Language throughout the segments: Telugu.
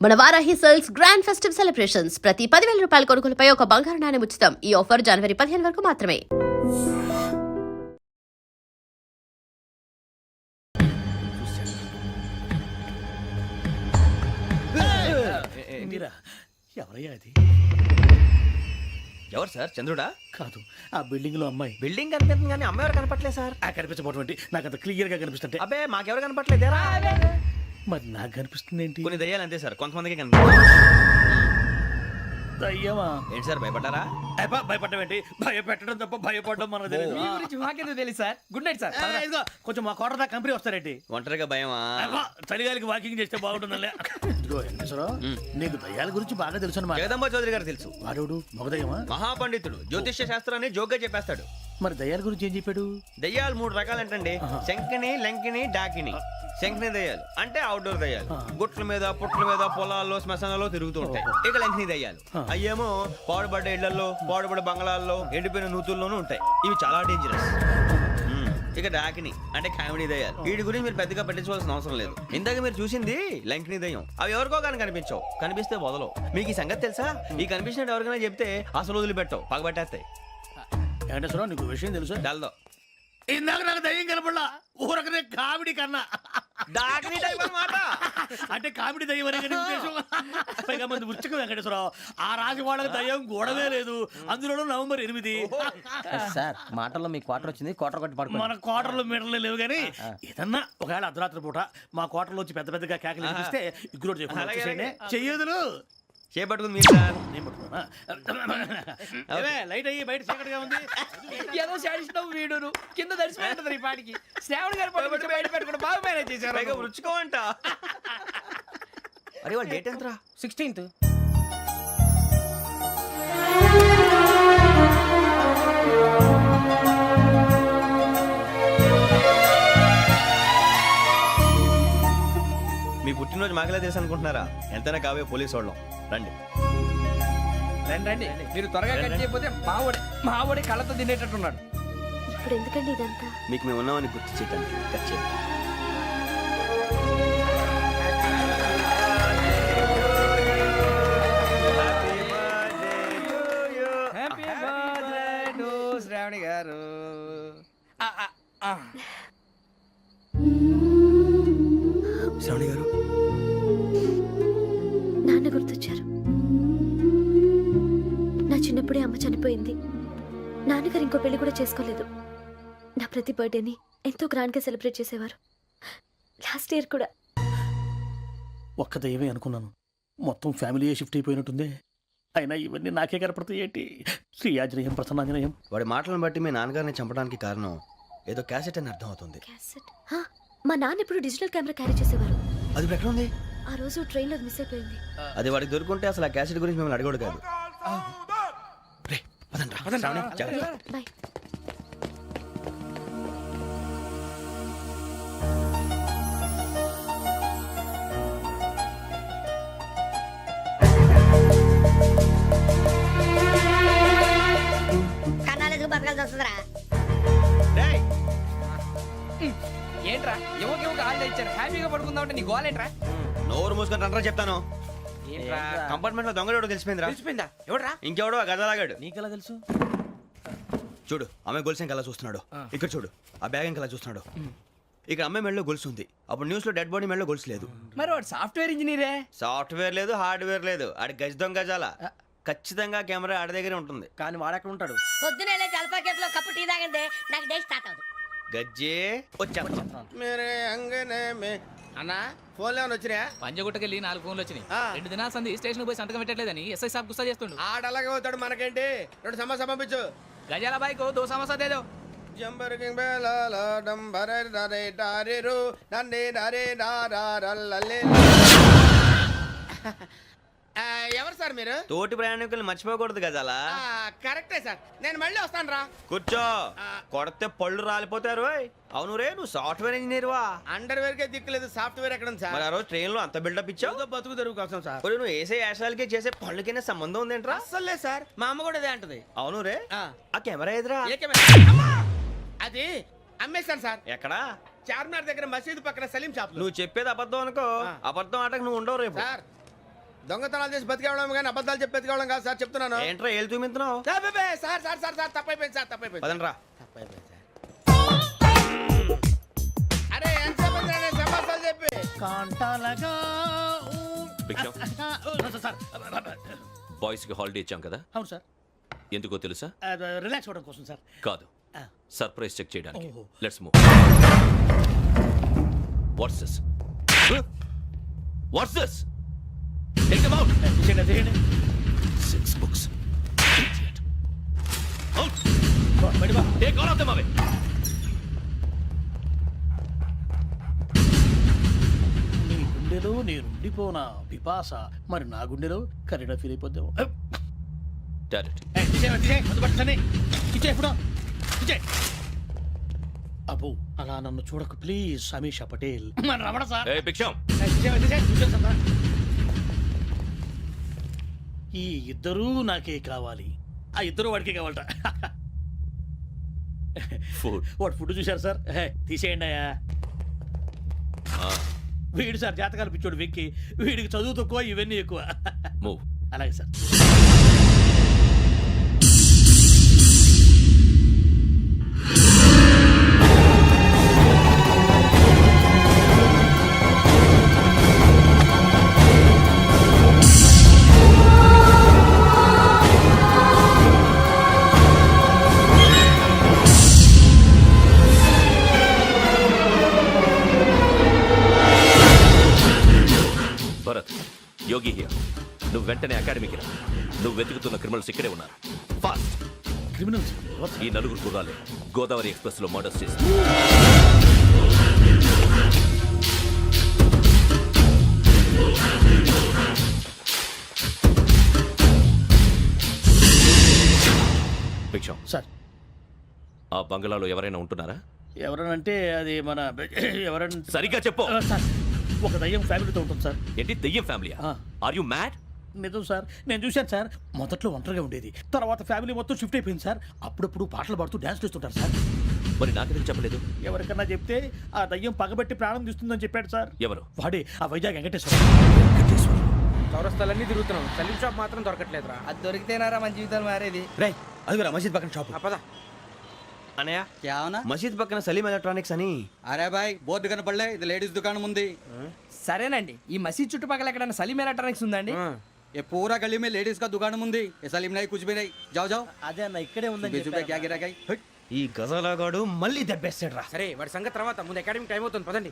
మన Varahi sales grand festive celebrations ప్రతి 10,000 రూపాయల కొనుగోలుపై ఒక బంగారు నాణెం ఉచితం. ఈ ఆఫర్ జనవరి 15 వరకు మాత్రమే. ఎవరయ్యా అది? ఎవరు సార్? చంద్రుడా? కాదు, ఆ బిల్డింగ్ లో అమ్మాయి. బిల్డింగ్ కనిపిస్తుంది కానీ అమ్మాయి ఎవరు కనపట్లేదు సార్. కనిపించబోటువంటి నాకు అంత క్లియర్ గా కనిపిస్తుంటే. అబ్బే మాకెవరు కనపట్లేదేరా? మరి నాకు కనిపిస్తుంది ఏంటి? కొన్ని దయ్యాలు అంతే సార్, కొంతమందికి కనిపిస్తుంది. అయ్యమా ఏంటి సార్ భయపడ్డారా? భయపడడం ఏంటి? భయపెట్టడం తప్ప భయపడడం మనకు తెలియదు. మీ గురించి మాకెందుకు తెలుసు సార్? Good night sir. ఇదిగో కొంచెం మా కోట దాకా కంపెనీ వస్తారేంటి? ఒంటరిగా భయమా? చలిగాలికి వాకింగ్ చేస్తే బాగుంటుందిలే. ఇదిగో వెంకటేశ్వరరావు, నీకు దయ్యాల గురించి బాగా తెలుసు అన్నమాట. జగదంబ చౌదరి గారు తెలుసు. వాడోడు మగదయ్యమా? మహాపండితుడు, జ్యోతిష్య శాస్త్రాన్ని జోగ్గా చెప్పేస్తాడు. మరి దయ్యాల గురించి ఏం చెప్పాడు? దయ్యాలు 3 రకాలంటండి. శంకిని, లంకిని, డాకిని. శంకిని దయ్యాలు అంటే అవుట్డోర్ దయ్యాలు, గుట్ల మీద పుట్ల మీద పొలాల్లో శ్మశానాల్లో తిరుగుతూ ఉంటాయి. ఇక లంకిని దయ్యాలు అయ్యేమో పాడుబడ్డ ఇళ్లలో, పాడుబడ్డ బంగ్లాల్లో, ఎండిపోయిన నూతుల్లోనూ ఉంటాయి. ఇవి చాలా డేంజరస్. ఇక డాకిని అంటే కామెడీ దయ్యాలు. వీటి గురించి మీరు పెద్దగా పట్టించుకోవాల్సిన అవసరం లేదు. ఇందాక మీరు చూసింది లంకిని దయ్యం. అవి ఎవరికో కానీ కనిపించవు, కనిపిస్తే వదలవు. మీకు ఈ సంగతి తెలుసా? ఈ కనిపించినట్టు ఎవరికైనా చెప్తే అసలు వదిలిపెట్టవు, పగబట్టేస్తాయి. వెంకటేశ్వరరావు, నీకు విషయం తెలుసు? డల్దో ఇందాక నాకు దయ్యం కనపడలా, ఊరకనే కామెడీ కన్నా. డాకిని టైప్ అన్నమాట. అంటే కామెడీ దయ్యం అనే కదా ఉద్దేశం. పైగా మంది ఉచ్చక వెంకటేశ్వరరావు, ఆ రాజు వాళ్ళకి దయ్యం గొడవే లేదు. అందులోనూ నవంబర్ 8. సార్ మాటల్లో మీ క్వార్టర్ వచ్చింది, క్వార్టర్ కొట్టి పడుకో. మన క్వార్టర్లో మీటర్లు లేవు కానీ ఏదన్నా ఒకవేళ అర్ధరాత్రి పూట మా క్వార్టర్లో వచ్చి పెద్ద పెద్దగా కేకలు వినిపిస్తే ఇగ్గురు చెయ్యదులు చేపట్టుకుంది మీరు సార్. నేను పట్టుకున్నా. లైట్ అయ్యి బయట చీకటిగా ఉంది. ఏదో శాడిస్తున్నావు వీడును కింద దర్శనం ఈ పాటికి. శ్రావణ్ గారు పట్టుకుంటే బయట పెట్టుకుంటే బాగా మేనేజ్ చేశారు. పైగా రుచుకోవంట. అరే వాళ్ళ డేట్ ఎంతరా? 16th. మీ పుట్టినరోజు మాకలే తెలుసు అనుకుంటున్నారా? ఎంతైనా కావే పోలీసు వాళ్ళం. రండి రండి మీరు త్వరగా కట్ చేయకపోతే మావోడి కళ్ళతో తినేటట్టున్నాడు. ఇప్పుడు ఎందుకండి ఇదంతా? మీకు మేము ఉన్నామని గుర్తు చేయడానికి కట్ చేయండి. హ్యాపీ బర్త్డే టు శ్రావణి గారు. శ్రావణి గారు, నాన్న గుర్తొచ్చారు. నా చిన్నప్పుడే అమ్మ చనిపోయింది. నాన్నగారు ఇంకో పెళ్లి కూడా చేసుకోలేదు. నా ప్రతి బర్త్డేని ఎంతో గ్రాండ్గా సెలబ్రేట్ చేసేవారు. లాస్ట్ ఇయర్ కూడా. ఒక్క దయ్యమే అనుకున్నాను, మొత్తం ఫ్యామిలీ షిఫ్ట్ అయిపోయినట్టుంది. అయినా ఇవన్నీ నాకే కనపడతాయి ఏంటి? శ్రీయాజనయం ప్రసన్నాంజనయం. వాడి మాటలను బట్టి మీ నాన్నగారిని చంపడానికి కారణం ఏదో క్యాసెట్ అని అర్థం అవుతుంది. క్యాసెట్? మా నాన్న ఇప్పుడు డిజిటల్ కెమెరా క్యారీ చేసేవారు. అది ఇప్పుడు ఎక్కడ ఉంది? ఆ రోజు ట్రైన్లో మిస్ అయిపోయింది. అది వాడికి దొరుకుంటే అసలు ఆ క్యాసెట్ గురించి మిమ్మల్ని అడగడు కాదు. రే, పదండ్రా. శ్రావణి, జాగ్రత్త. బాయ్. కన్నాలకు బతకాల్సి వస్తుందిరా. రేయ్, ఏంట్రా ఎవరికి హాలిడే ఇచ్చారు, హ్యాపీగా పడుకుందామంటే నీ గోలేంట్రా? నోరు మూసుకొని రండ్రా చెప్తాను. ఏంట్రా కంపార్ట్మెంట్ లో దొంగడు తెలిసిపోయిందిరా. తెలిసిపోయిందా? ఎవడ్రా? ఇంకెవడో ఆ గదలాగాడు. నీకెలా తెలుసు? చూడు, ఆమె గొలుసు ఇంకలా చూస్తున్నాడు. ఇక్కడ చూడు, ఆ బ్యాగ్ ఇంకలా చూస్తున్నాడు. ఇక్కడ అమ్మాయి మెడలో గొలుసు ఉంది. అప్పుడు న్యూస్ లో డెడ్ బాడీ మెడలో గొలుసు లేదు. మరి వాడు సాఫ్ట్వేర్ ఇంజనీరే. సాఫ్ట్వేర్ లేదు, హార్డ్వేర్ లేదు. ఆడి గజ దొంగ గజాల. ఖచ్చితంగా కెమెరా ఆడి దగ్గరే ఉంటుంది. కానీ వాడెక్కడ ఉంటాడు? పొద్దునే లేచి అల్ఫా కేఫ్ లో కప్పు టీ తాగంటే నాకు డే స్టార్ట్ అవుతుంది. గజ్జే వచ్చా. అన్నా ఫోన్లో వచ్చినా? పంజగుట్టకెళ్ళి 4 ఫోన్లు వచ్చినాయి. 2 దినాల సంది స్టేషన్ పోయి సంతకం పెట్టలేదని ఎస్ఐ సాబ్ గుస్తా చేస్తుండు. ఆడలాగే పోతాడు, మనకేంటి? 2 సమస్య పంపించు. గజాల బైక్ 2 సమస్య దేదో. జంబరకింగ్ బేలాల డంబర దరే దారిరు నన్నే నరే నారల్లలే. ఎవరు సార్ మీరు? తోటి ప్రయాణికుల్ని మర్చిపోకూడదు గజాల. కరెక్టే సార్, నేను మళ్ళీ వస్తాను రా. కూర్చో, కొడితే పళ్ళు రాలిపోతారు. అవును రే, నువ్వు సాఫ్ట్వేర్ ఇంజనీర్ వా? అండర్వేర్ కే దిక్కులేదు, సాఫ్ట్వేర్ ఎక్కడ ఉంది సార్? మరి ఆ రోజు ట్రైన్ లో అంత బిల్డప్ ఇచ్చావు. బతుకు తెరువు కోసం సార్. మరి నువ్వు వేసే యాశాలకి చేసే పళ్ళకైనా సంబంధం ఉందేంట్రా? అస్సలు లేదు సార్, మా అమ్మ కూడా అదే అంటది. అవును రే, ఆ కెమెరా ఎదురా అది అమ్మేశాను సార్. ఎక్కడా? చార్మినార్ దగ్గర మసీదు పక్కన సలీం షాప్. నువ్వు చెప్పేది అబద్ధం అనుకో. అబద్ధం ఆటకు నువ్వు ఉండవు రేపు. సార్ దొంగతనాలు చేసి బతికేవడం కానీ అబద్ధాలు చెప్పి బతికేవడం కాదు సార్ చెప్తున్నాను. ఏంట్రా ఏళ్ళు చూపించినావు? సార్ అబ్బే, సార్ సార్ సార్ సార్ తప్పైపోయింది సార్ తప్పైపోయింది పదండ్రా. తప్పైపోయింది సార్. అరే ఎంత సమాసాలు చెప్పి కాంటాలగా భిక్షం, సార్ బాయ్స్ కి హాలిడే ఇచ్చాం కదా, అవును సార్, ఎందుకో తెలుసా? రిలాక్స్ అవ్వడం కోసం సార్. కాదు, సర్ప్రైజ్ చెక్ చేయడానికి. ఓహో. Let's move. What's this? What's this? Take them out. తీసేయండి. 6 books. Idiot. Out. బయట బా. Take all of them away. నీ గుండెలో నేనుండిపోనా పిపాస, మరి నా గుండెలో కరీడా ఫీల్ అయిపోద్దాము. Direct. అబ్బో అలా నన్ను చూడకు please, Sameesha Patel. Ramana sir. Hey, భిక్షం. ఈ ఇద్దరూ నాకే కావాలి, ఆ ఇద్దరు వాడికే కావాలట. Food. వాడు ఫుడ్ చూశారు సార్. తీసేయండి అయ్యా. Ah, వీడు సార్ జాతకాలు పిచ్చోడు వెక్కి, వీడికి చదువు తక్కువ ఇవన్నీ ఎక్కువ. move. అలాగే సార్. Bharat, Yogi here. నువ్వు వెంటనే అకాడమీకి రా. నువ్వు వెతుకుతున్న క్రిమినల్స్ ఇక్కడే ఉన్నారు. ఫాస్ట్. క్రిమినల్స్ ఈ నలుగురు కుర్రాలే గోదావరి ఎక్స్ప్రెస్ లో మర్డర్స్ చేసి భిక్షం, సార్. ఆ బంగ్లాలో ఎవరైనా ఉంటున్నారా? ఎవరనంటే అది మన ఎవరంటే సరిగ్గా చెప్పు. సార్, ఒక దయ్యం ఫ్యామిలీతో ఉంటుంది సార్. ఏంటి దెయ్యం ఫ్యామిలీ? ఆ. Are you mad? నిజం సార్, నేను చూశాను సార్. మొదట్లో ఒంటరిగా ఉండేది, తర్వాత ఫ్యామిలీ మొత్తం షిఫ్ట్ అయిపోయింది సార్. అప్పుడప్పుడు పాటలు పాడుతూ డ్యాన్స్ చేస్తుంటారు సార్. మరి నాకెందుకు చెప్పలేదు? ఎవరికన్నా చెప్తే ఆ దయ్యం పగబెట్టి ప్రాణం తీస్తుందని చెప్పాడు సార్. ఎవరు? వాడే ఆ వైజాగ్ వెంకటేశ్వర. చౌరస్తాలన్నీ తిరుగుతున్నాం, సలీం షాప్ మాత్రం దొరకట్లేదురా. అది దొరికితేనారా మన జీవితాలు మారేది. రే అదిగురా మసీద్ పక్కన షాప్. పద. అనయ్య, क्या होना? మసీద్ పక్కన సలీం ఎలక్ట్రానిక్స్ అని. अरे भाई बोर्ड కనపడలే, ఇది లేడీస్ దుకాణం ఉంది. సరేనండి, ఈ మసీద్ చుట్టుపక్కల ఎక్కడైనా సలీం ఎలక్ట్రానిక్స్ ఉందండి? ये पूरा गली में लेडीज का दुकान मुंदी, ये सलीम नहीं कुछ भी नहीं. जाओ जाओ. అదే అన్న ఇక్కడే ఉందని बीस रुपए क्या गिरा गई? ఈ గజాలగాడు మళ్ళీ దెబ్బేస్తాడు రా. సరే వాడి సంగతి తర్వాత, ముందు అకాడమిక్ టైం అవుతుంది పదండి.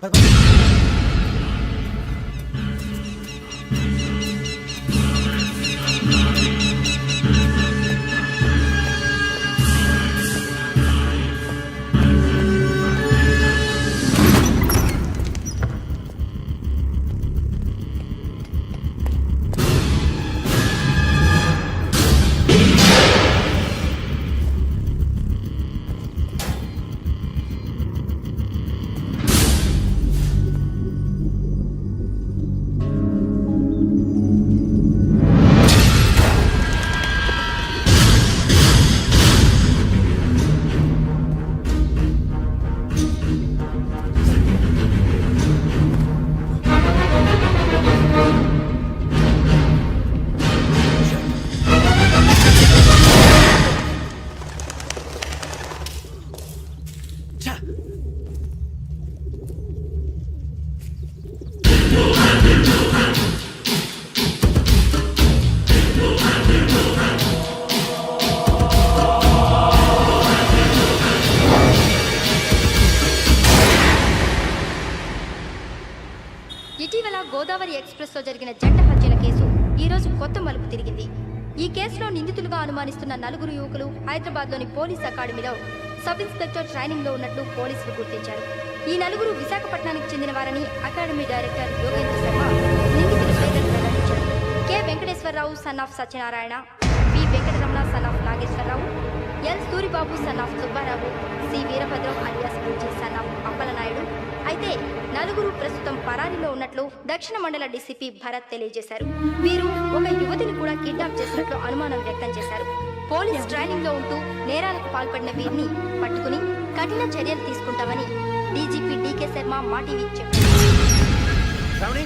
ఇటీవల గోదావరి ఎక్స్ప్రెస్ లో జరిగిన జంట హత్యల కేసు ఈ రోజు కొత్త మలుపు తిరిగింది. ఈ కేసులో నిందితులుగా అనుమానిస్తున్న నలుగురు యువకులు హైదరాబాద్ లోని పోలీస్ అకాడమీలో సబ్ ఇన్స్పెక్టర్ ట్రైనింగ్ లో ఉన్నట్లు పోలీసులు గుర్తించారు. ఈ నలుగురు విశాఖపట్నానికి చెందిన వారని అకాడమీ డైరెక్టర్ యోగేంద్ర శర్మ నిందితుల పేర్లను వెల్లడించారు. K Venkateswararao son of Satyanarayana, P Venkataramana son of Nageswararao, L Suribabu son of Subbarao, C Veerabhadram alias Bujji son of Appalanaidu. అయితే నలుగురు ప్రస్తుతం పరారీలో ఉన్నట్లు దక్షిణ మండల డీసీపీ భరత్ తెలియజేశారు. వీరు ఒక యువతిని కూడా కిడ్నాప్ చేసినట్లు అనుమానం వ్యక్తం చేశారు. పోలీస్ ట్రైనింగ్ లో ఉంటూ నేరాలకు పాల్పడిన వీరిని పట్టుకుని కఠిన చర్యలు తీసుకుంటామని డీజీపీ డీకే శర్మ మా టీవీకి చెప్పారు. శ్రావణి,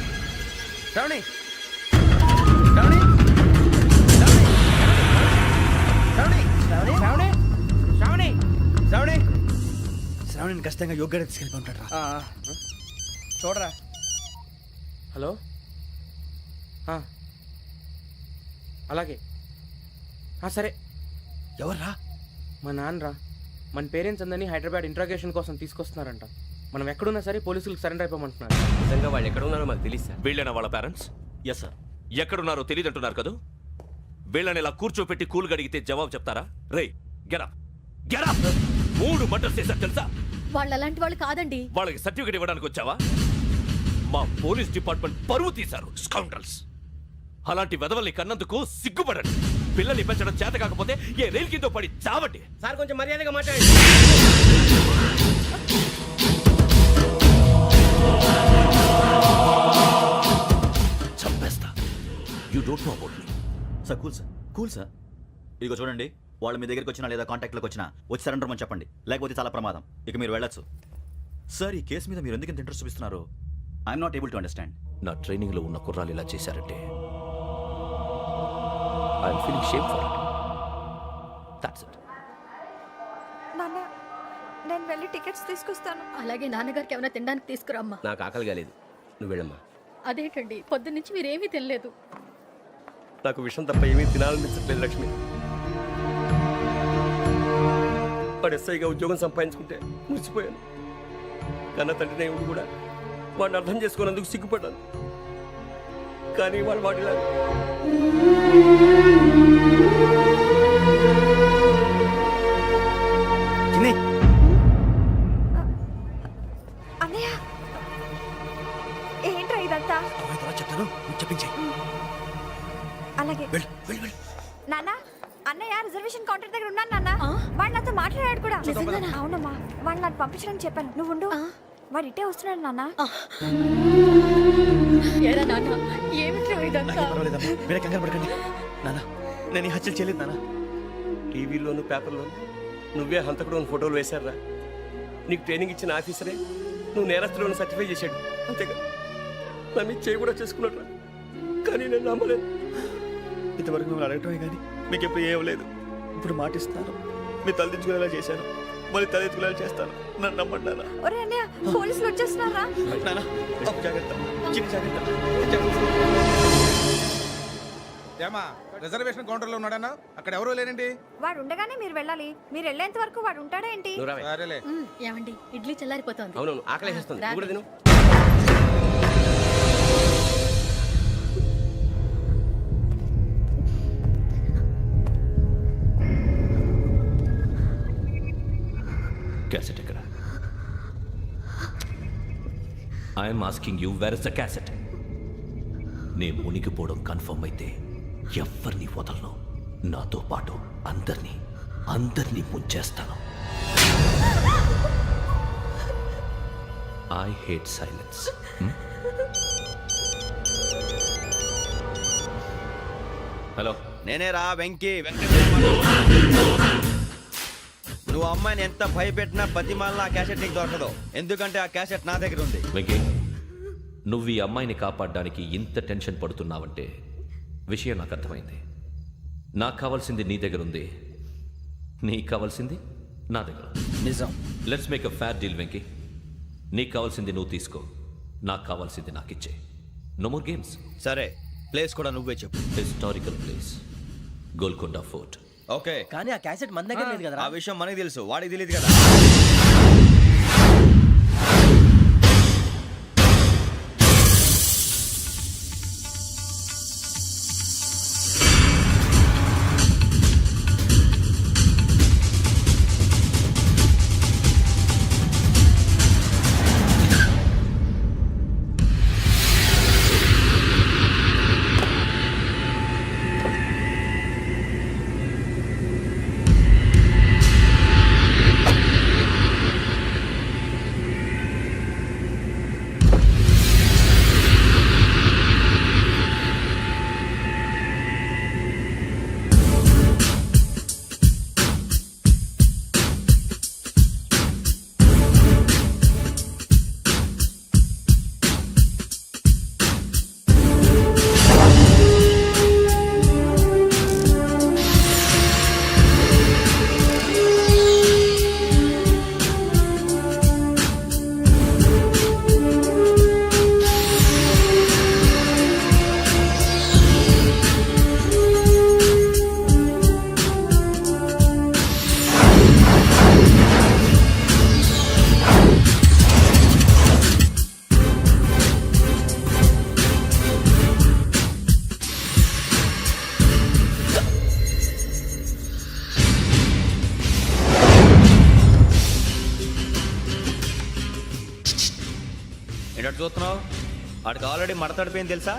శ్రావణి. ఖచ్చితంగా యోగ్గా తీసుకెళ్ళిపోంటాడు రా. చూడరా. హలో ఆ. అలాగే సరే. ఎవర్రా? మా నాన్నరా. మన పేరెంట్స్ అందరినీ హైదరాబాద్ ఇంట్రాగేషన్ కోసం తీసుకొస్తున్నారంట. మనం ఎక్కడున్నా సరే పోలీసులకు సరెండర్ అయిపోమంటున్నారు. నిజంగా వాళ్ళు ఎక్కడ ఉన్నారో మాకు తెలియదు సార్. వీళ్ళేనా వాళ్ళ పేరెంట్స్? Yes sir. ఎక్కడున్నారో తెలియదంటున్నారు కదా. వీళ్ళని ఇలా కూర్చోపెట్టి కూల్ గడిగితే జవాబు చెప్తారా? రే గెరప్ గెరప్. 3 మర్డర్స్ చేశారు తెలుసా? వాళ్ళు అలాంటి వాళ్ళు కాదండి. వాళ్ళకి సర్టిఫికేట్ ఇవ్వడానికి వచ్చావా? మా పోలీస్ డిపార్ట్మెంట్ పరువు తీశారు స్కౌండ్రల్స్. అలాంటి వెధవల్ని కన్నందుకు సిగ్గుపడండి. పిల్లల్ని పెంచడం చేత కాకపోతే ఏ రైలు కింద పడి చావండి. సార్ కొంచెం మర్యాదగా మాట్లాడండి. చంపేస్తా. You don't know about me. Sir cool sir. ఇదిగో చూడండి, వాళ్ళు మీ దగ్గరికి వచ్చినా లేదా కాంటాక్ట్లోకి వచ్చినా వచ్చి సరెండర్ అని చెప్పండి, లేకపోతే చాలా ప్రమాదం. ఇక మీరు వెళ్ళొచ్చు. సార్, ఈ కేసు మీద మీరు ఎందుకు ఇంత ఇంట్రెస్ట్ చూపిస్తున్నారు? I'm not able to understand. నా ట్రైనింగ్ లో ఉన్న కుర్రాలు ఇలా చేశారంటే I'm feeling shame for it. That's it. నాన్న, నేను వెళ్ళి టికెట్స్ తీసుకొస్తాను. అలాగే నాన్నగారికి ఏమైనా తినడానికి తీసుకురమ్మా. నాకు ఆకలి కాలేదు, నువ్వు వెళ్ళమ్మా. అదేంటండి, పొద్దున్నుంచి మీరేమీ తినలేదు. నాకు విషయం తప్ప ఏమీ తినాలనిపించట్లేదు లక్ష్మి. వాడు ఎస్ఐగా ఉద్యోగం సంపాదించుకుంటే మురిసిపోయాను. కన్న తండ్రినే ఉండి కూడా వాడిని అర్థం చేసుకున్నందుకు సిగ్గుపడ్డాను. కానీ వాడు వాడిలా అన్నయ్య, ఏంట్రా ఇదంతా? చెప్తాను, చెప్పించే. అలాగే. నాన్న, అన్నయ్య రిజర్వేషన్ కౌంటర్ దగ్గర ఉన్నాను నాన్న. వాడు నాతో మాట్లాడాడు కూడా. అవునమ్మా, వాడు నాకు పంపించడానికి చెప్పాను. నువ్వు ఉండు, వాడు ఇట్టే వస్తున్నాడు నాన్న. ఏరా నాన్న, ఏమిట్రా ఇదంతా? పర్వాలేదమ్మా, మీరే కంగారు పడకండి. నాన్న, నేను ఈ హత్యలు చేయలేదు నాన్న. టీవీలోను పేపర్లోను నువ్వే హంతకుడు ఫోటోలు వేశారా? నీకు ట్రైనింగ్ ఇచ్చిన ఆఫీసరే నువ్వు నేరస్తులను సర్టిఫై చేశాడు. అంతేగా నా మీద చేయి కూడా చేసుకున్నట్రా. కానీ నేను నమ్మలేదు. ఇంతవరకు మిమ్మల్ని అడగటమే కానీ మీకు ఎప్పుడు ఏం లేదు. ఇప్పుడు మాటిస్తాను, మీ తలదించుకునేలా చేశాను, మళ్ళీ తలెత్తుకునేలా చేస్తాను. నన్ను నమ్మండి నాన్న. ఒరే అన్నయ్య, పోలీసులు వచ్చేస్తున్నారా? నాన్న, జాగ్రత్త, చిన్న జాగ్రత్త. ఏమా రిజర్వేషన్ కౌంటర్లో ఉన్నాడన్నా? అక్కడ ఎవరూ లేనండి. వాడు ఉండగానే మీరు వెళ్ళాలి. మీరు వెళ్ళేంత వరకు వాడు ఉంటాడా ఏంటి? సరేలే. ఏమండి, ఇడ్లీ చల్లారిపోతుంది. అవును, ఆకలేస్తుంది. నువ్వు కూడా తిను. క్యాసెట్ ఎక్కడ? I'm asking you, where is the cassette? నేను మునిగిపోవడం కన్ఫర్మ్ అయితే ఎవరిని వదలను. నాతో పాటు అందరినీ ముంచేస్తాను. I hate silence. హలో, నేనేరా వెంకీ నువ్వు అమ్మాయిని ఎంత భయపెట్టినా బతిమాలినా ఆ క్యాసెట్ నీకు దొరకదు. ఎందుకంటే ఆ క్యాసెట్ నా దగ్గర ఉంది. వెంకీ, నువ్వు ఈ అమ్మాయిని కాపాడడానికి ఇంత టెన్షన్ పడుతున్నావంటే విషయం నాకు అర్థమైంది. నాకు కావాల్సింది నీ దగ్గర ఉంది, నీకు కావాల్సింది నా దగ్గర. నిజం. Let's make a fair deal Venky. నీకు కావాల్సింది నువ్వు తీసుకో, నాకు కావాల్సింది నాకు ఇచ్చే. No more games. సరే, ప్లేస్ కూడా నువ్వే చెప్పు. Historical place, Golconda fort. Okay, కానీ ఆ క్యాసెట్ మన దగ్గర లేదు కదా. ఆ విషయం మనకి తెలుసు, వాడికి తెలియదు కదా. చూస్తున్నావు? వాడికి ఆల్రెడీ మడతడిపోయింది తెలుసా?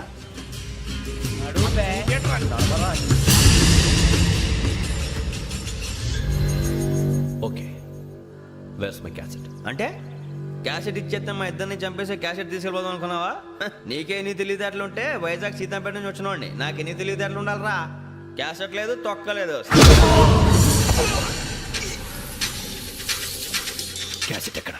Okay, where's my cassette? అంటే క్యాసెట్ ఇచ్చేస్తే మా ఇద్దరిని చంపేసి క్యాసెట్ తీసుకెళ్ళిపోదాం అనుకున్నావా? నీకే ఎన్ని తెలివితేటలు ఉంటే వైజాగ్ సీతంపేట నుంచి వచ్చినోడిని నాకు ఎన్ని తెలివితేటలు ఉండాలిరా? క్యాసెట్ లేదు, తొక్కలేదు. క్యాసెట్ ఎక్కడ?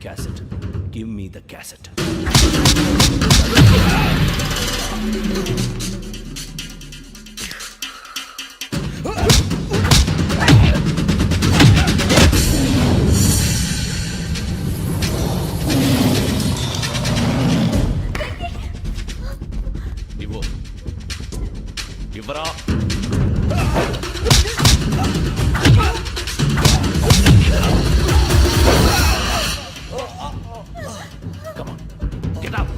Cassette, give me the cassette. ఇవ్వు, ఇవ్వరా. Come on, get up.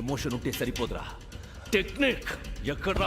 Emotion ఉంటే సరిపోదురా, టెక్నిక్ ఎక్కడ?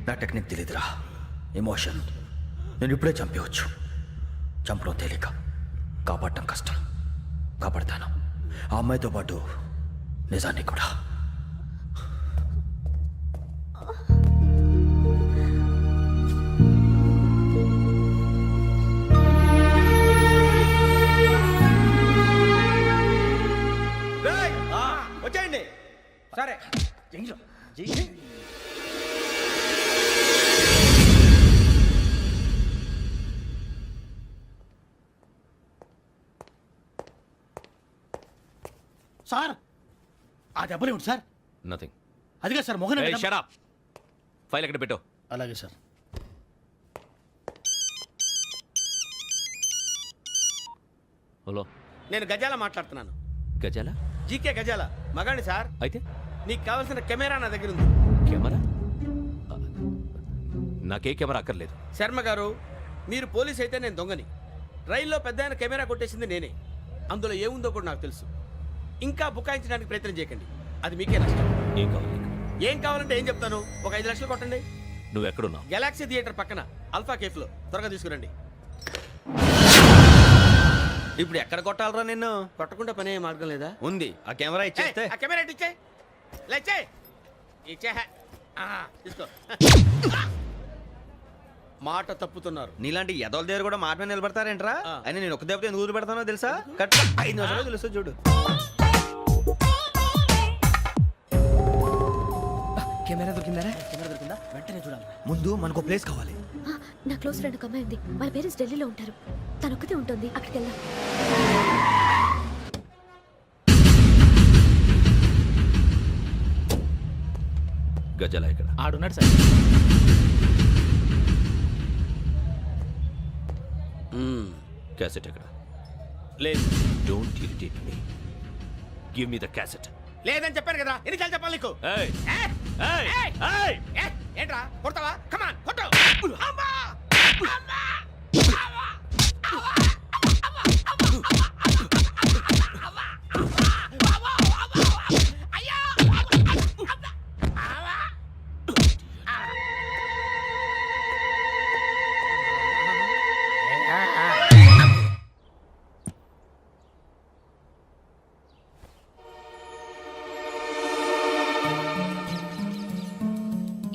నా టెక్నిక్ తెలియదురా, ఎమోషన్. నేను ఇప్పుడే చంపేవచ్చు. చంపడం తేలిక, కాపాడటం కష్టం. కాపాడతాను ఆ అమ్మాయితో పాటు నిజాన్ని కూడా. వచ్చేయండి. సరే సార్ ఆ దెబ్బలేమిటి సార్? నథింగ్. అదిగా సార్ మొహన్ షట్ అప్. ఫైల్ ఎక్కడ పెట్టు? అలాగే సార్. హలో, నేను గజాల మాట్లాడుతున్నాను. గజాల? జీకే గజాల మగాండి సార్. అయితే నీకు కావాల్సిన కెమెరా నా దగ్గర ఉంది. కెమెరా? నాకే కెమెరా అక్కర్లేదు. శర్మ గారు, మీరు పోలీస్ అయితే నేను దొంగని. రైల్లో పెద్ద ఆయన కెమెరా కొట్టేసింది నేనే. అందులో ఏముందో కూడా నాకు తెలుసు. ఇంకా బుకాయించడానికి ప్రయత్నం చేయకండి, అది మీకే నష్టం. ఏం కావాలి నీకు? ఏం కావాలంటే ఏం చెప్తాను. ఒక 5 లక్షలు కొట్టండి. నువ్వు ఎక్కడున్నావు? గెలాక్సీ థియేటర్ పక్కన అల్ఫా కేఫ్లో. త్వరగా తీసుకురండి. ఇప్పుడు ఎక్కడ కొట్టాలరా నిన్ను? కొట్టకుండా పనే మార్గం లేదా? ఉంది. ఆ కెమెరా ఇచ్చేస్తే. ఆ కెమెరా ఇచ్చే లేచే ఇచ్చే తీసుకో. మాట తప్పుతున్నారు. నీలాంటి ఎదల దగ్గర కూడా మాట మీద నిలబడతారేంట్రా? అని నేను ఒక దెబ్బతో ఎందుకు పెడతానో తెలుసా? కట్ 5 నిమిషాలు తెలుసు చూడు. కెమెరా దొరికిందా? వెంటనే చూడాలి. ముందు మనకు ప్లేస్ కావాలి. నా క్లోజ్ ఫ్రెండ్ ఒక అమ్మాయి ఉంది. వాళ్ళ పేరెంట్స్ ఢిల్లీలో ఉంటారు. తను ఒక్కతే ఉంటుంది. అక్కడికి వెళ్దాం. గజాల ఎక్కడ? ఆడున్నాడు సార్. క్యాసెట్ ఎక్కడ? లేదు. Don't irritate me. Give me the cassette. లేదని చెప్పాను కదా, ఎన్నిసార్లు చెప్పాలి నీకు? ఏయ్ ఏయ్ ఏయ్! ఏంట్రా కొడతావా? కమాన్ కొట్టు. అమ్మా! అమ్మా!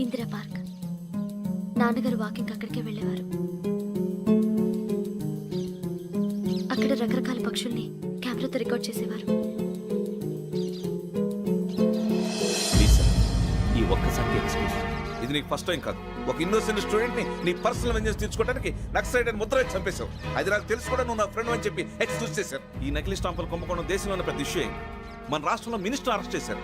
ఇందిరా పార్క్. నాన్నగారు వాకింగ్ అక్కడికే వెళ్ళేవారు. రకరకాల పక్షుల్ని కెమెరాతో రికార్డ్ చేసేవారు. ప్లీజ్ సార్, ఈ ఒక్కసారి ఎక్స్క్యూజ్. ఇది నీకు ఫస్ట్ టైం కాదు. ఒక ఇన్నోసెంట్ స్టూడెంట్ ని నీ పర్సనల్ వెంజెన్స్ తీర్చుకోవడానికి నక్సలైట్ అని ముద్ర వేసి చంపేశావు. అది నాకు తెలుసు కూడా నువ్వు నా ఫ్రెండ్ అని చెప్పి ఎక్స్క్యూజ్ చేశారు. ఈ నకిలీ స్టాంపులు కుంభకోణం దేశంలోనే పెద్ద ఇష్యూ అయింది. మన రాష్ట్రంలో మినిస్టర్ అరెస్ట్ చేశారు.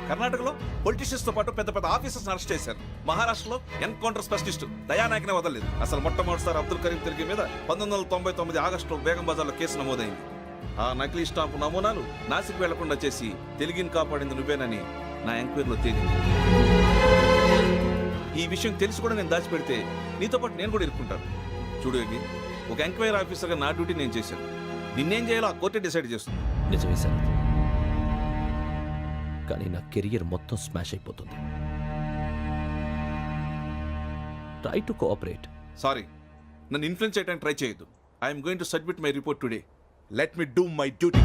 కర్ణాటకలో పొలిటీషియన్స్ తో పాటు పెద్ద పెద్ద ఆఫీసర్స్ అరెస్ట్ చేశారు. మహారాష్ట్రలో ఎన్కౌంటర్ స్పెషలిస్ట్ దయానాయకనే వదలలేదు. అసలు మొట్టమొదటిసారి అబ్దుల్ కరీం తిరిగి మీద 1999 ఆగస్టులో బేగం బజార్లో కేసు నమోదైంది. ఆ నకిలీ స్టాంపు నమూనాలు నాసిక్ వెళ్లకుండా చేసి తెలుగుని కాపాడింది నువ్వేనని నా ఎంక్వైరీలో తేలింది. ఈ విషయం తెలిసి కూడా నేను దాచిపెడితే నీతో పాటు నేను కూడా ఇరుక్కుంటాను. చూడు యోగి, ఒక ఎంక్వైరీ ఆఫీసర్గా నా డ్యూటీ నేను చేశాను. నిన్నేం చేయాలో ఆ కోర్టే డిసైడ్ చేస్తుంది. నిజమే సార్, కానీ నా కెరియర్ మొత్తం స్మాష్ అయిపోతుంది. Try to cooperate. సారీ, నన్ను ఇన్ఫ్లుయెన్స్ చేయడానికి ట్రై చేయొద్దు. I'm going to submit my report today. Let me do my duty.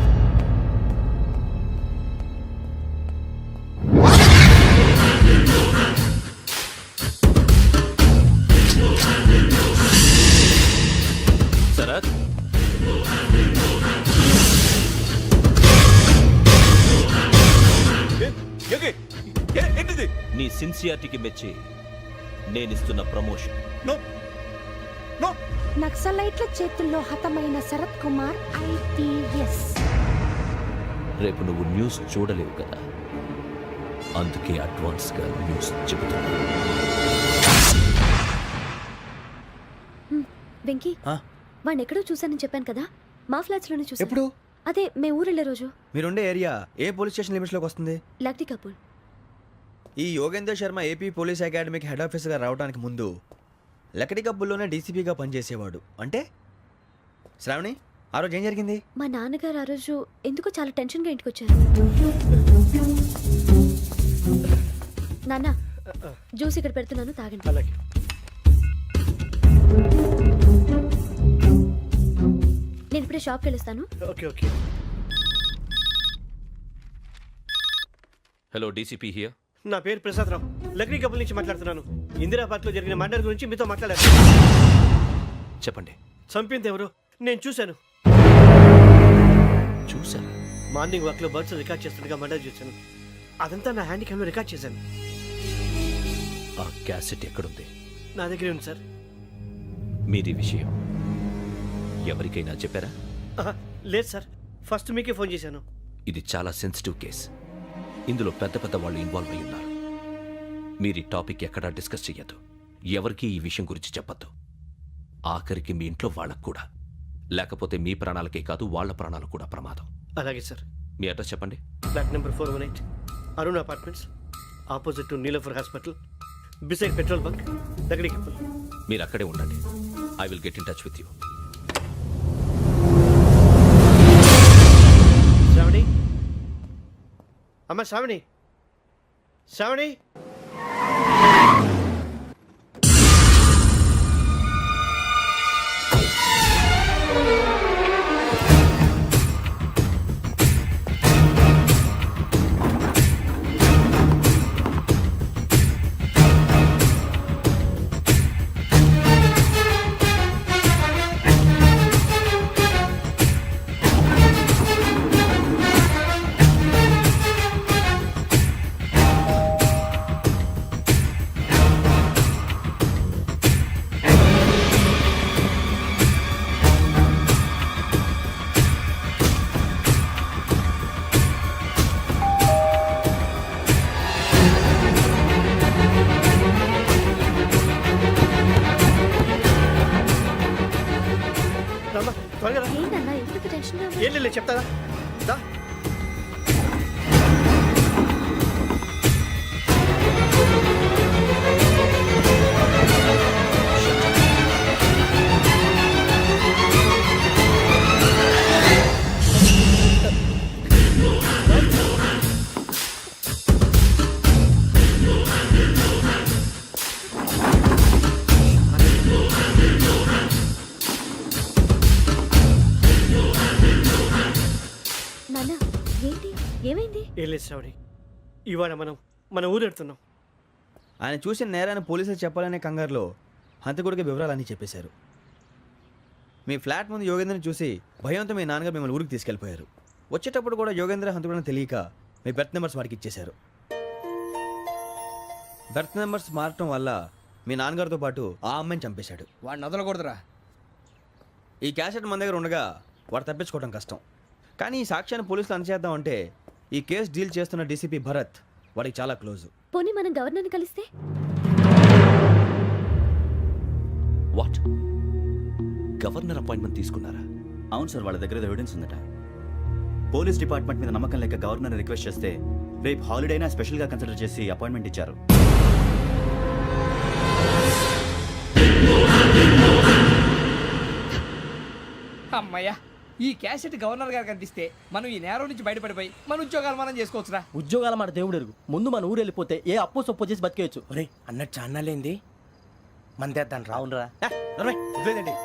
Sarath, ఏంటిది? నీ సిన్సియారిటీకి మెచ్చి నేనిస్తున్న ప్రమోషన్. No no. నక్సలైట్ల చేతుల్లో హతమైన శరత్ కుమార్ IPS. రేపు నువ్వు న్యూస్ చూడలేవు కదా, అందుకే అడ్వాన్స్గా న్యూస్ చెబుతున్నా. వెంకీ, వాడిని ఎక్కడో చూశానని చెప్పాను కదా, మా ఫ్లాట్స్ లోనే చూసాను. ఎప్పుడు? అదే మేము ఊరెళ్ళే రోజు. మీరుండే ఏరియా ఏ పోలీస్ స్టేషన్ లిమిట్స్ లోకి వస్తుంది? లక్టీ కపూర్. ఈ యోగేందర్ శర్మ ఏపీ పోలీస్ అకాడమీకి హెడ్ ఆఫీసర్గా రావడానికి ముందు లకడి కబ్బుల్లోనే డీసీపీగా పనిచేసేవాడు. అంటే శ్రావణి, ఆ రోజు ఏం జరిగింది? మా నాన్నగారు ఆ రోజు ఎందుకో చాలా టెన్షన్గా ఇంటికి వచ్చారు. నాన్న, జ్యూస్ ఇక్కడ పెడుతున్నాను, తాగండి. అలాగే. నేను ఇప్పుడే షాప్కి వెళ్ళొస్తాను. Okay okay. Hello, DCP here. నా పేరు ప్రసాదరావు, లక్డీ కపుల్ నుంచి మాట్లాడుతున్నాను. ఇందిరాబాద్లో జరిగిన మర్డర్ గురించి మీతో మాట్లాడారు. చెప్పండి. చంపింది ఎవరు? నేను చూశాను. చూశాను. మార్నింగ్ వాక్లో బర్డ్స్ రికార్డ్ చేస్తుండగా మర్డర్ చూశాను. అదంతా నా హ్యాండ్ క్యామ్లో రికార్డ్ చేశాను. ఆ క్యాసెట్ ఎక్కడుంది? నా దగ్గరే ఉంది సార్. మీది విషయం ఎవరికైనా చెప్పారా? లేదు సార్, ఫస్ట్ మీకే ఫోన్ చేశాను. ఇది చాలా సెన్సిటివ్ కేస్. ఇందులో పెద్ద పెద్ద వాళ్ళు ఇన్వాల్వ్ అయి ఉన్నారు. మీరు ఈ టాపిక్ ఎక్కడా డిస్కస్ చెయ్యొద్దు. ఎవరికి ఈ విషయం గురించి చెప్పొద్దు. ఆఖరికి మీ ఇంట్లో వాళ్ళకు కూడా. లేకపోతే మీ ప్రాణాలకే కాదు, వాళ్ళ ప్రాణాలు కూడా ప్రమాదం. అలాగే సార్. మీ అడ్రస్ చెప్పండి. Flat number 418, Arun apartments, opposite to Niloufer hospital, beside petrol bunk, Lakdikapul. మీరు అక్కడే ఉండండి. I will get in touch with you. Sravani, అమ్మ శ్రావణి, శ్రావణి. త్వరగా రా. ఏంటన్నా ఎందుకు టెన్షన్గా ఉన్నావు? ఏం లేదు, చెప్తారా? దా. నాన్న, ఏంటి, ఏమైంది? ఏం లేదు శ్రావణి, ఇవాళ మనం మన ఊరు వెళ్తున్నాం. ఆయన చూసిన నేరాన్ని పోలీసులు చెప్పాలనే కంగారులో హంతకుడికి వివరాలన్నీ చెప్పేశారు. మీ ఫ్లాట్ ముందు యోగేంద్రని చూసి భయంతో మీ నాన్నగారు మిమ్మల్ని ఊరికి తీసుకెళ్ళిపోయారు. వచ్చేటప్పుడు కూడా యోగేంద్ర హంతకుడని తెలియక మీ బెర్త్ నెంబర్స్ వాడికి ఇచ్చేశారు. బెర్త్ నెంబర్స్ మారటం వల్ల మీ నాన్నగారితో పాటు ఆ అమ్మాయిని చంపేశాడు. వాడిని వదలకూడదురా. ఈ క్యాసెట్ మన దగ్గర ఉండగా వాడు తప్పించుకోవడం కష్టం. కానీ ఈ సాక్ష్యాన్ని పోలీసులు అందజేద్దామంటే ఈ కేసు డీల్ చేస్తున్న డీసీపీ భరత్ వాడికి చాలా క్లోజు. పోనీ మనం గవర్నర్ని కలిస్తే? వాట్? గవర్నర్ అపాయింట్మెంట్ తీసుకున్నారా? అవును సార్, వాళ్ళ దగ్గర ఎవిడెన్స్ ఉందట. పోలీస్ డిపార్ట్మెంట్ మీద నమ్మకం లేక గవర్నర్ రిక్వెస్ట్ చేస్తే రేపు హాలిడేనా స్పెషల్గా కన్సిడర్ చేసి అపాయింట్మెంట్ ఇచ్చారు. అమ్మయ్యా, ఈ క్యాసెట్ గవర్నర్ గారికి అందిస్తే మనం ఈ నేరం నుంచి బయటపడిపోయి మన ఉద్యోగాలు మనం చేసుకోవచ్చురా. ఉద్యోగాల మాట దేవుడు ఎరుగు. ముందు మన ఊరు వెళ్ళిపోతే ఏ అప్పు సొప్పు చేసి బతికేయచ్చు. ఒరే అన్నట్టు చాన్నాలేంది మందేద్దాను రా. అవునరా? లేదండి,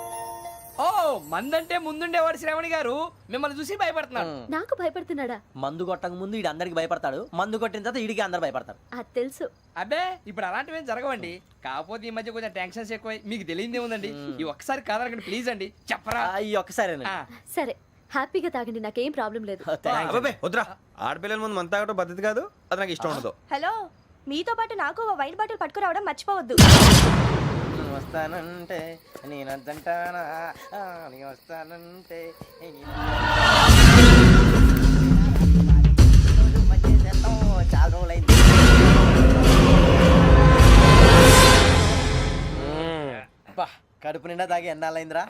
ఓ మందంటే ముందుండేవాడు శ్రావణి గారు మిమ్మల్ని చూసి భయపడుతున్నాడు. నాకు భయపడుతున్నాడా? మందు కొట్టక ముందు ఈడు అందరికి భయపడతాడు, మందు కొట్టిన తర్వాత ఈడికి అందరు భయపడతారు. అది తెలుసు. అబ్బే ఇప్పుడు అలాంటివి జరగవండి. కాకపోతే ఈ మధ్య కొంచెం టెన్షన్స్ ఎక్కువ, మీకు తెలియదే ఉందండి. ఈ ఒక్కసారి కాదనకండి ప్లీజ్ అండి, చెప్పరా. ఈ ఒక్కసారి సరే హ్యాపీగా తాగండి, నాకేం ప్రాబ్లం లేదు. అబ్బాబే వద్దురా. ఆడపిల్లల ముందు మన తాగటం పద్ధతి కాదు, అది నాకు ఇష్టం ఉండదు. హలో, మీతో పాటు నాకు ఓ వైన్ బాటిల్ పట్టుకురావడం మర్చిపోవద్దు. వస్తానంటే నేనంటానా, వస్తానంటే చాలా రోజులైంది. కడుపు నిండా తాగి ఎన్నాళ్ళైందిరా?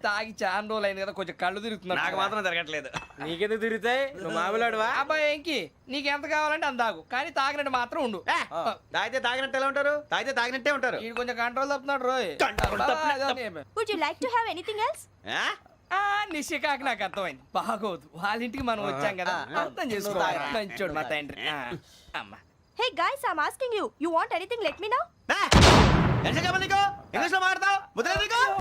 తాగి చాలా రోజులు అయింది కదా, కొంచెం కళ్ళు తిరుగుతున్నాడు. నాకు మాత్రం జరగట్లేదు. నీకెందుకు తిరుగుతాయి? నువ్వు మామిలాడువా? అబ్బాయి ఏంకి నీకు ఎంత కావాలంటే అందాకు, కానీ తాగినట్టు మాత్రం ఉండు. తాగితే తాగినట్టు ఎలా ఉంటారు? తాగితే తాగినట్టే ఉంటారు. వీడు కొంచెం కంట్రోల్ తప్పుతున్నాడు రోయ్. Would you like to have anything else? నిశ్చికాకి నాకు అర్థమైంది. బాగోదు, వాళ్ళ ఇంటికి మనం వచ్చాం కదా, అర్థం చేసుకోవాలి. మంచోడు మా తండ్రి. అమ్మా hey guys, I am asking you, you want anything let me know. English లో మాట్లాడతావు?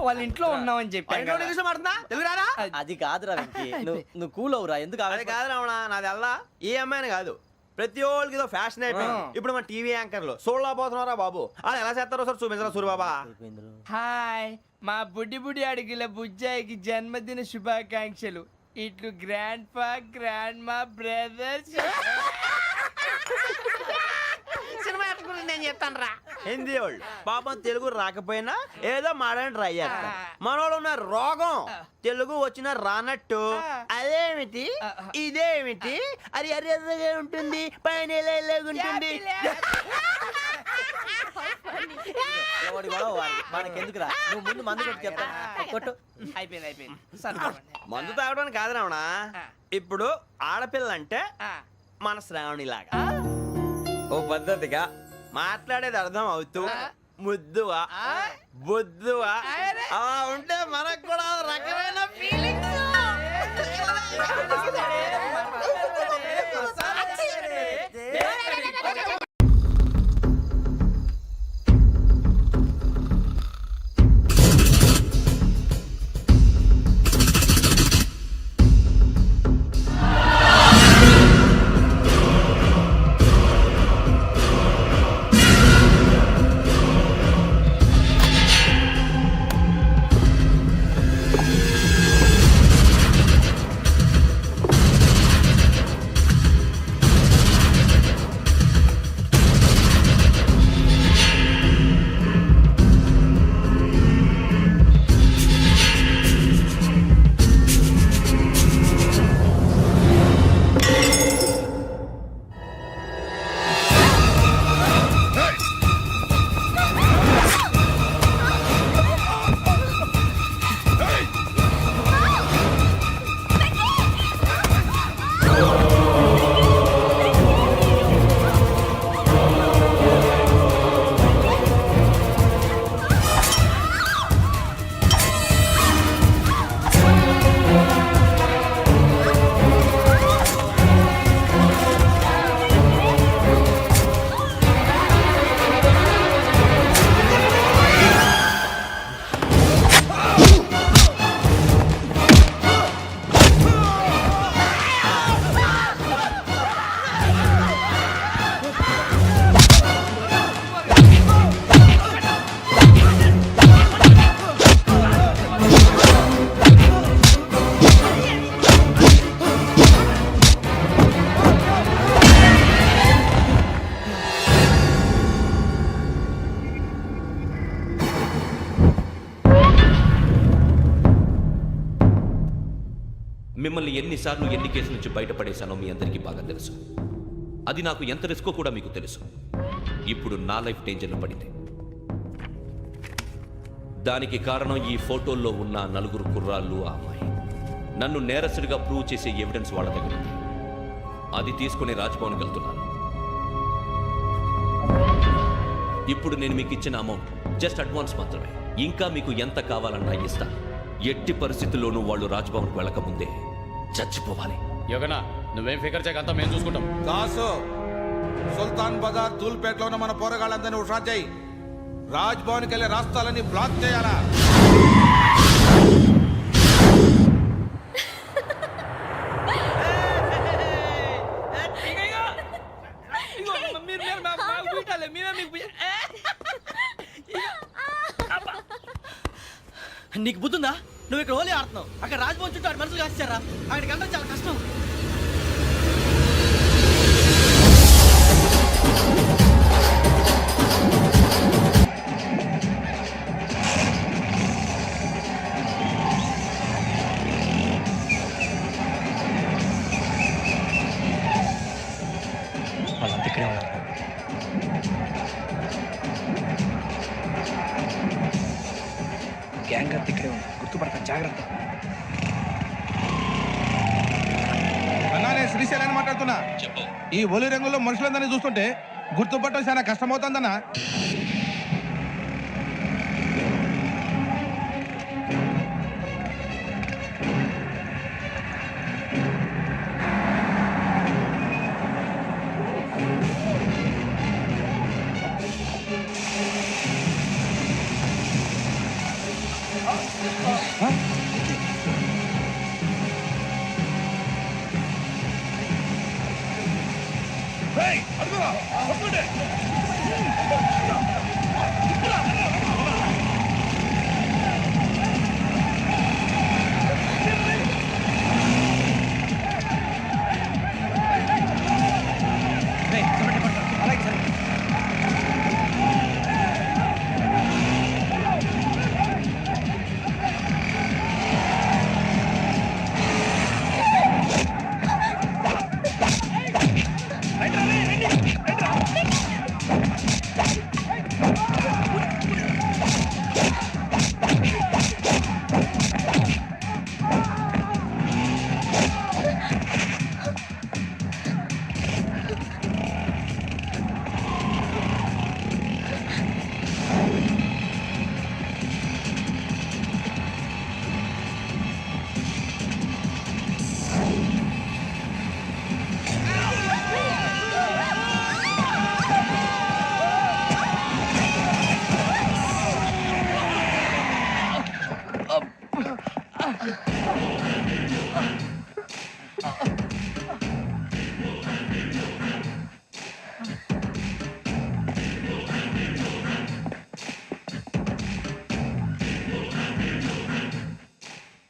వాళ్ళ ఇంట్లో ఉన్నామని చెప్పి ఇంగ్లీష్ లో మాట్లాడుతున్నా, తెలుగు రాదా? అది కాదురా వెంకీ, నువ్వు కూల్ అవురా. ఎందుకు అది కాదు రావణ, నాది అల్లా ఏ అమ్మాయిని కాదు, ప్రతి ఒళ్ళకి ఇదో ఫ్యాషన్ అయిపోయింది. ఇప్పుడు మన టీవీ యాంకర్లు సోళ్ళ పోతున్నారా బాబు, అది ఎలా చేస్తారో సార్ చూపించరా సూరిబాబా. హాయ్, మా బుడ్డి బుడి అడిగిల బుజ్జాయికి జన్మదిన శుభాకాంక్షలు. ఇట్లు గ్రాండ్ ఫా గ్రాండ్ మా బ్రదర్స్. సినిమా నేను చెప్తాను రా. హిందీ వాళ్ళు పాపం తెలుగు రాకపోయినా ఏదో మాడని ట్రై చేస్తారు. మనోళ్ళు ఉన్న రోగం తెలుగు వచ్చిన రానట్టు అదేమిటి ఇదేమిటి అది అర్రగా ఉంటుంది, పైన ఉంటుంది. మనకెందుకురా, నువ్వు ముందు మందు కొట్టి చెప్తా. కొట్టు. అయిపోయింది. మందు తాగడానికి కాదు రావణ, ఇప్పుడు ఆడపిల్లంటే మన శ్రావణి లాగా ఓ పద్ధతిగా మాట్లాడేది అర్థం అవుతూ ముద్దువా బొద్దువా అలా ఉంటే మనకు కూడా రకమైన ఫీలింగ్స్. మిమ్మల్ని ఎన్నిసార్లు ఎన్ని కేసుల నుంచి బయటపడేశానో మీ అందరికీ బాగా తెలుసు. అది నాకు ఎంత రిస్కో కూడా మీకు తెలుసు. ఇప్పుడు నా లైఫ్ డేంజర్లో పడింది. దానికి కారణం ఈ ఫోటోల్లో ఉన్న 4 కుర్రాళ్ళు, ఆ అమ్మాయి. నన్ను నేరస్తుడిగా ప్రూవ్ చేసే ఎవిడెన్స్ వాళ్ళ దగ్గర ఉంది. అది తీసుకుని రాజ్భవన్కి వెళ్తున్నాను. ఇప్పుడు నేను మీకు ఇచ్చిన అమౌంట్ జస్ట్ అడ్వాన్స్ మాత్రమే. ఇంకా మీకు ఎంత కావాలన్నా ఇస్తాను. ఎట్టి పరిస్థితుల్లోనూ వాళ్ళు రాజ్భవన్కి వెళ్ళకముందే చచ్చిపోవాలి. యోగనా నువ్వేం ఫికర్ చేయకంతా మేము చూసుకుంటాం. దాసు సుల్తాన్ బజార్ తూల్పేటలో ఉన్న మన పోరగాళ్ళందరినీ హుషారు చేయి. రాజ్ భవన్కి వెళ్ళే రాష్ట్రాలన్నీ బ్లాక్ చేయాలా? నీకు బుద్ధుందా? నువ్వు ఇక్కడ హోలీ ఆడుతున్నావు, అక్కడ రాజ్భవన్ చుట్టూ ఆడి మనుషులు కాస్తారా? అక్కడికి వెళ్ళడం చాలా కష్టం. వాళ్ళంతా ఇక్కడే ఉన్నారు. గ్యాంగ్ అంతా ఇక్కడే ఉంది, గుర్తుపడతాను, జాగ్రత్త. అన్నా నేను శ్రీశైలాన్ని మాట్లాడుతున్నా. ఈ ఒలి రంగులో మనుషులందరినీ చూస్తుంటే గుర్తుపట్టడం చాలా కష్టమవుతుందన్నా.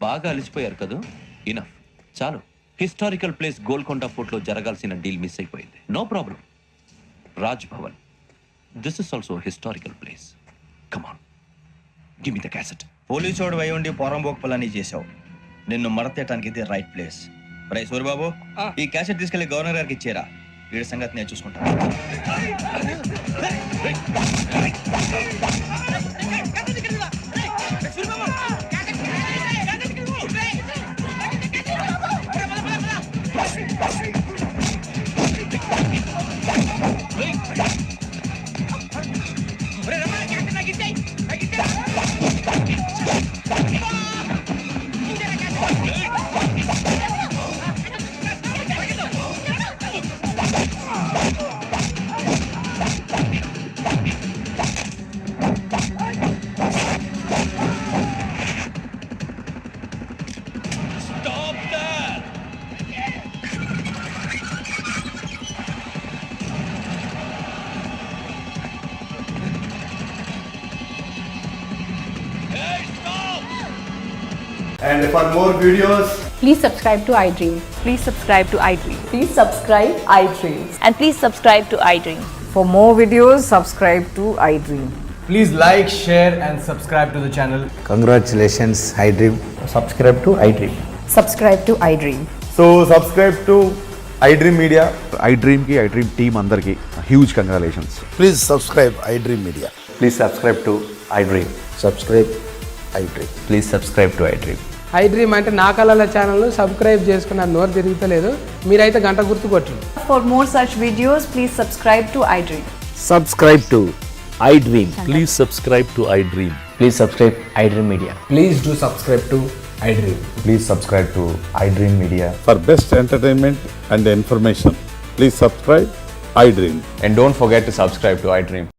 బాగా అలిసిపోయారు కదా? ఇనఫ్, చాలు. హిస్టారికల్ ప్లేస్ గోల్కొండ ఫోర్ట్లో జరగాల్సిన డీల్ మిస్ అయిపోయింది. No problem. Raj Bhavan, this is also historical place. Come on, give me the cassette. పోలీసోడు వై ఉండి పొరంబోకు పని చేసావు. నిన్ను మడతేయటానికి ఇది రైట్ ప్లేస్. రై సూరిబాబు, ఈ క్యాసెట్ తీసుకెళ్లి గవర్నర్ గారికి ఇచ్చేరా. వీడి సంగతి నేను చూసుకుంటాను. And for more videos, please subscribe to iDream. Please subscribe to iDream. Please subscribe iDream. And please subscribe to iDream. For more videos, subscribe to iDream. please like, share and subscribe to the channel. Congratulations, iDream. Subscribe to iDream. subscribe to iDream. So subscribe to iDream Media. IDream team అందరికి huge congratulations. Please subscribe iDream Media. Please subscribe to iDream. Subscribe iDream. Please subscribe to iDream. iDream అంటే నా కళల ఛానల్ సబ్స్క్రైబ్ చేసుకున్న నోరు తిరుగుతలేదు, మీరైతే గంట గుర్తు కొట్టండి. For more such videos, please subscribe to iDream. Subscribe to iDream. Please subscribe to iDream. Please subscribe iDream Media. Please do subscribe to iDream. Please subscribe to iDream Media. For best entertainment and information please subscribe I dream. And don't forget to subscribe to iDream.